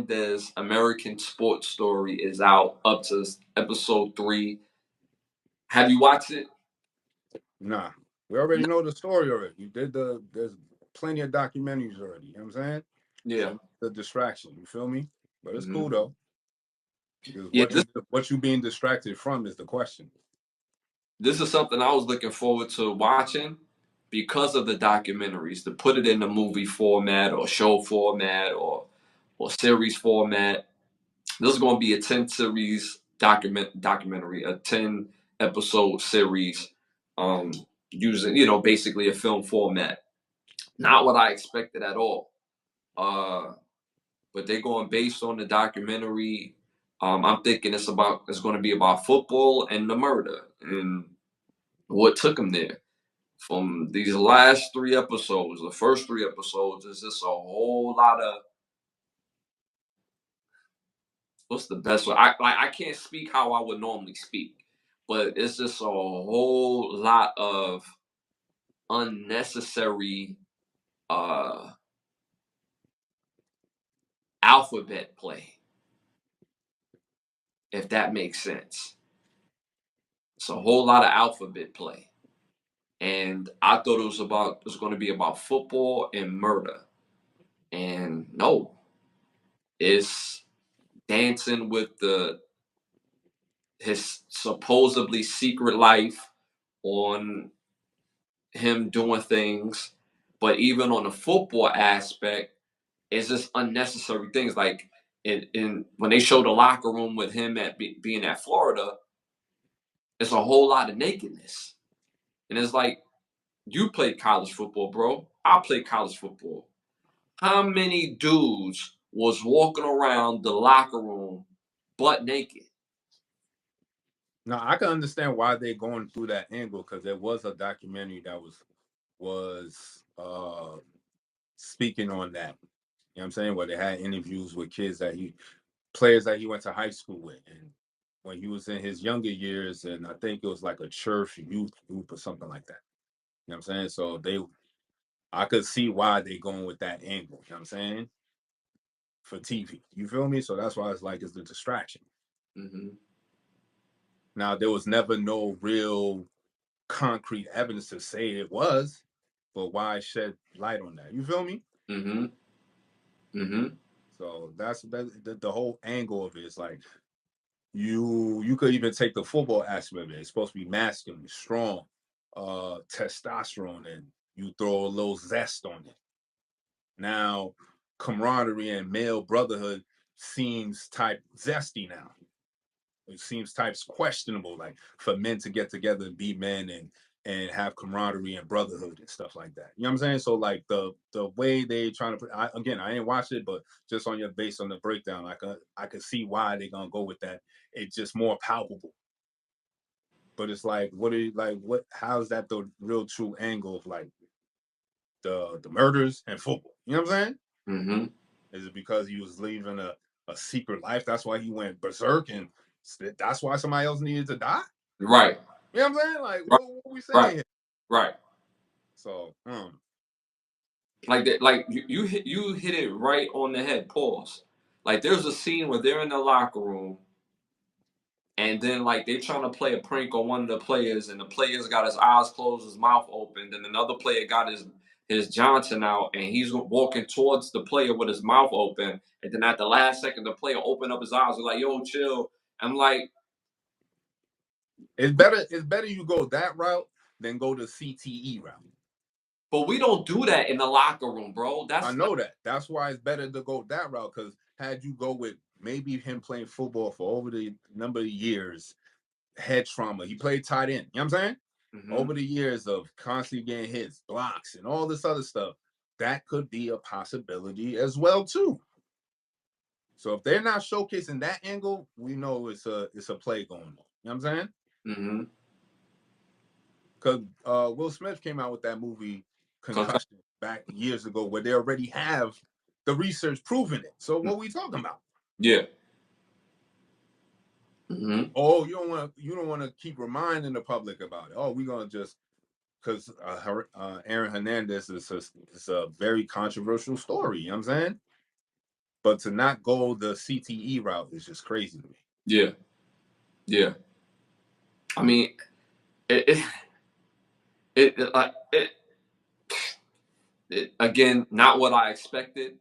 Hernandez American Sports Story is out up to episode 3. Have you watched it? Nah, we already know the story already. You did there's plenty of documentaries already. You know what I'm saying? Yeah. So the distraction, you feel me? But it's Mm-hmm. cool though. Because Yeah, what you being distracted from is the question. this is something I was looking forward to watching because of the documentaries, to put it in the movie format or show format or series format. This is going to be a 10 series documentary, a 10 episode series, um, using, basically a film format. Not what I expected at all. Uh, but they're going based on the documentary. I'm thinking it's going to be about football and the murder and what took him there. From these last 3 episodes, the first 3 episodes is just a whole lot of, what's the best way? I can't speak how I would normally speak, but it's just a whole lot of unnecessary uh alphabet play, if that makes sense. It's a whole lot of alphabet play. And I thought it was going to be about football and murder. And no, it's dancing with his supposedly secret life, on him doing things, but even on the football aspect, it's just unnecessary things. Like when they show the locker room with him being at Florida, it's a whole lot of nakedness, and it's like, you played college football, bro. I played college football. How many dudes was walking around the locker room butt naked? Now I can understand why they're going through that angle because there was a documentary that was speaking on that. You know what I'm saying? Where they had interviews with players that he went to high school with, and when he was in his younger years, and I think it was like a church youth group or something like that. You know what I'm saying? So I could see why they going with that angle. You know what I'm saying? For TV, you feel me? So that's why it's the distraction. Mm-hmm. Now there was never no real concrete evidence to say it was, but why shed light on that? You feel me? Mm-hmm. Mm-hmm. So that's the whole angle of it is like you could even take the football aspect of it. It's supposed to be masculine, strong, testosterone, and you throw a little zest on it. Now, camaraderie and male brotherhood seems type zesty now. It seems types questionable, like for men to get together and be men and have camaraderie and brotherhood and stuff like that. You know what I'm saying? So like the way they trying to put, I ain't watched it, but just on your based on the breakdown, I could see why they're gonna go with that. It's just more palpable. But it's like, what are you like? What? How's that the real true angle of like the murders and football? You know what I'm saying? Mm-hmm. Is it because he was living a secret life? That's why he went berserk, and that's why somebody else needed to die. Right. You know what I'm saying? Like, Right. what we saying Right. here? Right. So, Like that. Like you hit it right on the head. Pause. Like there's a scene where they're in the locker room, and then like they're trying to play a prank on one of the players, and the player's got his eyes closed, his mouth open. Then another player got his Johnson out, and he's walking towards the player with his mouth open. And then at the last second, the player opened up his eyes. He's like, "Yo, chill." I'm like, it's better you go that route than go the CTE route. but we don't do that in the locker room, bro. I know that. That's why it's better to go that route. Because had you go with maybe him playing football for over the number of years, head trauma. He played tight end. You know what I'm saying? Mm-hmm. Over the years of constantly getting hits, blocks, and all this other stuff, that could be a possibility as well too. So if they're not showcasing that angle, we know it's a play going on. You know what I'm saying? Mm-hmm. Because Will Smith came out with that movie Concussion back years ago, where they already have the research proving it. So what are we talking about? Yeah. Mm-hmm. Oh, you don't want to keep reminding the public about it. Oh, we're gonna just because Aaron Hernandez is a very controversial story. You know what I'm saying? But to not go the CTE route is just crazy to me. Yeah. Yeah. I mean, it again, not what I expected.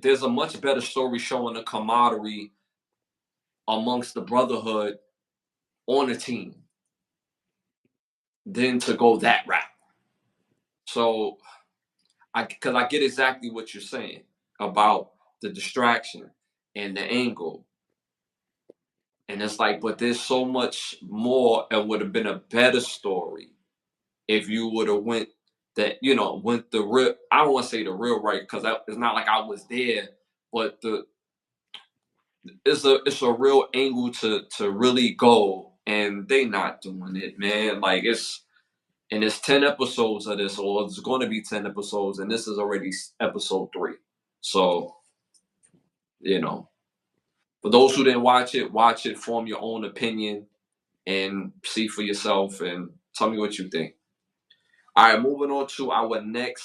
There's a much better story showing the camaraderie amongst the brotherhood on a team than to go that route. So, because I get exactly what you're saying about the distraction and the angle. And it's like, but there's so much more. It would have been a better story if you would have went went the real. I don't want to say the real right because it's not like I was there, but it's a real angle to really go, and they not doing it, man. Like it's 10 episodes of this, or it's going to be 10 episodes, and this is already episode 3. So for those who didn't watch it, form your own opinion, and see for yourself, and tell me what you think. All right, moving on to our next